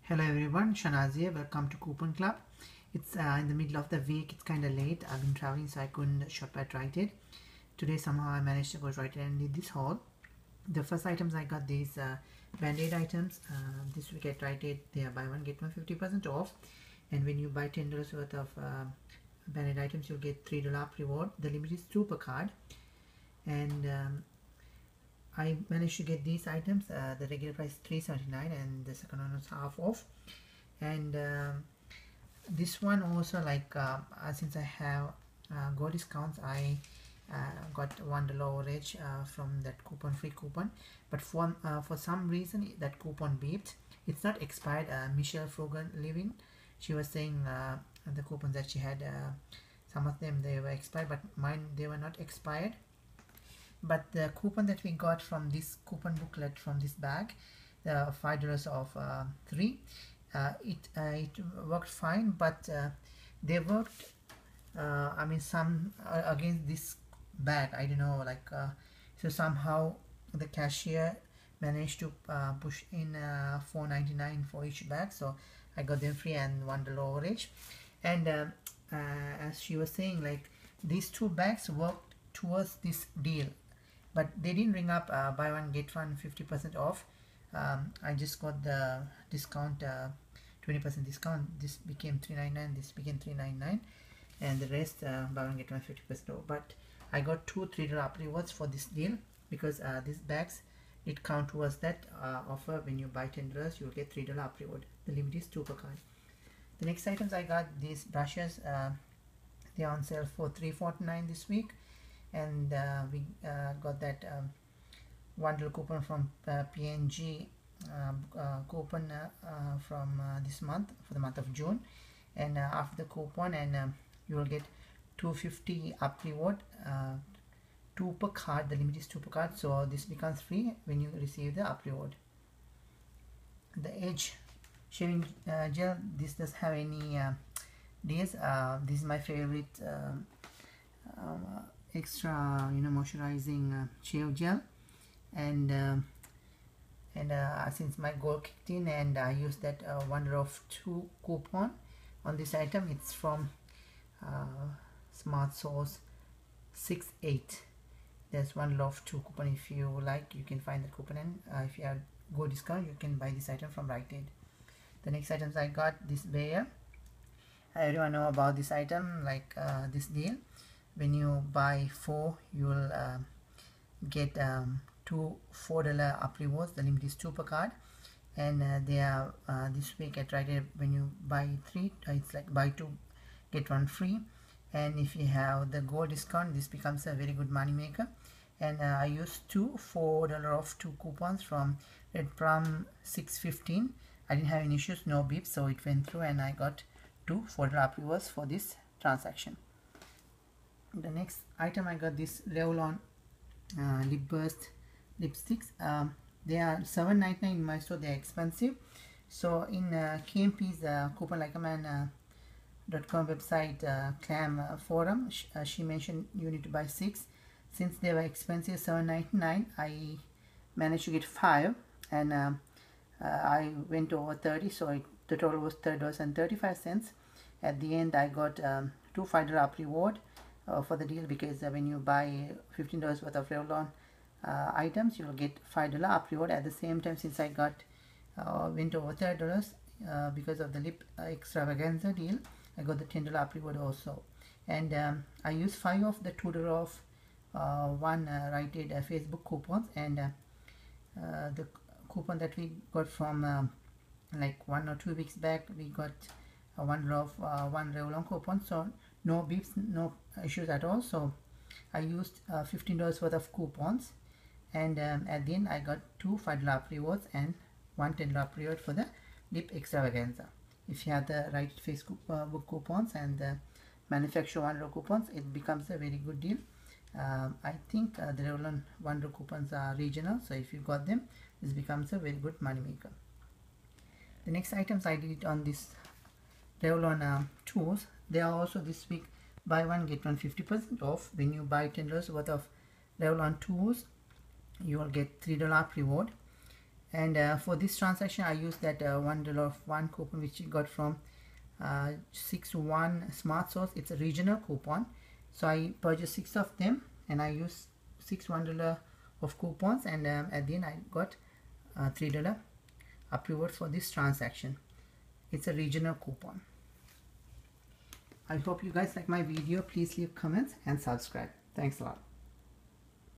Hello everyone, Shanaz here. Welcome to Coupon Club. It's in the middle of the week. It's kind of late. I've been traveling, so I couldn't shop at Rite Aid. Today somehow I managed to go to Rite Aid and did this haul. The first items I got these Band-Aid items. This week at Rite Aid they are buy one get one 50% off. And when you buy $10 worth of Band-Aid items, you'll get $3 up reward. The limit is 2 per card. And I managed to get these items. The regular price is $3.79 and the second one was half off. And this one also, like since I have Go discounts, I got $1 overage from that free coupon. But for some reason that coupon beeped. It's not expired. Michelle Frogan Living, she was saying the coupons that she had, some of them they were expired, but mine they were not expired. But the coupon that we got from this coupon booklet from this bag, the $5 off 3, it worked fine, but they worked I mean some against this bag. I don't know, like so somehow the cashier managed to push in $4.99 for each bag, so I got them free and $1 overage. And as she was saying, like these two bags worked towards this deal, but they didn't ring up buy one get one 50% off. I just got the discount, 20% discount. This became $3.99, this became $3.99, and the rest buy one get one 50% off. But I got two $3 up rewards for this deal because these bags it count towards that offer. When you buy $10 you'll get $3 up reward. The limit is 2 per card. The next items I got these brushes. They are on sale for $3.49 this week. And we got that $1 coupon from P&G coupon from this month, for the month of June. And after the coupon, and you will get $2.50 up reward, 2 per card. The limit is 2 per card, so this becomes free when you receive the up reward. The Edge shaving gel, this does have any deals. This is my favorite extra moisturizing shave gel, and since my goal kicked in and I used that $1 off 2 coupon on this item. It's from Smart Source 68. There's $1 off 2 coupon. If you like, you can find the coupon, and if you have Go discount you can buy this item from Rite Aid. The next items I got this Bayer. Everyone know about this item, like this deal. When you buy 4, you will get 2 $4 up rewards. The limit is 2 per card, and they are this week at Rite Aid. When you buy 3, it's like buy 2 get 1 free. And if you have the Gold discount, this becomes a very good money maker. And I used two $4 off 2 coupons from Red Plum 615. I didn't have any issues, no beeps, so it went through, and I got 2 $4 up rewards for this transaction. The next item I got this Revlon Lip Burst lipsticks. They are $7.99 in my store. They are expensive. So in KMP's couponlikeaman.com website clam forum, she mentioned you need to buy 6. Since they were expensive, $7.99, I managed to get 5, and I went over 30, so the total was $30.35. At the end I got 2 $5 up reward for the deal, because when you buy $15 worth of Revlon items, you will get $5 up reward. At the same time, since I got went over $30 because of the lip extravaganza deal, I got the $10 up reward also. And I used 5 of the $2 off 1 Rite Aid Facebook coupons, and the coupon that we got from like 1 or 2 weeks back, we got $1 off 1 Revlon coupon, so no beeps, no issues at all. So I used $15 worth of coupons, and at the end I got 2 $5 up rewards and 1 $10 up reward for the lip extravaganza. If you have the right Facebook book coupons and the manufacturer $1 coupons, it becomes a very good deal. I think the Revlon $1 coupons are regional, so if you got them, this becomes a very good money maker. The next items I did on this Revlon tools. They are also this week buy one get one 50% off. When you buy $10 worth of Revlon tools, you will get $3 up reward. And for this transaction I used that $1 of one coupon which you got from 61 Smart Source. It's a regional coupon, so I purchased 6 of them and I used $1 of coupons, and at the end I got $3 approval for this transaction. It's a regional coupon. I hope you guys like my video. Please leave comments and subscribe. Thanks a lot.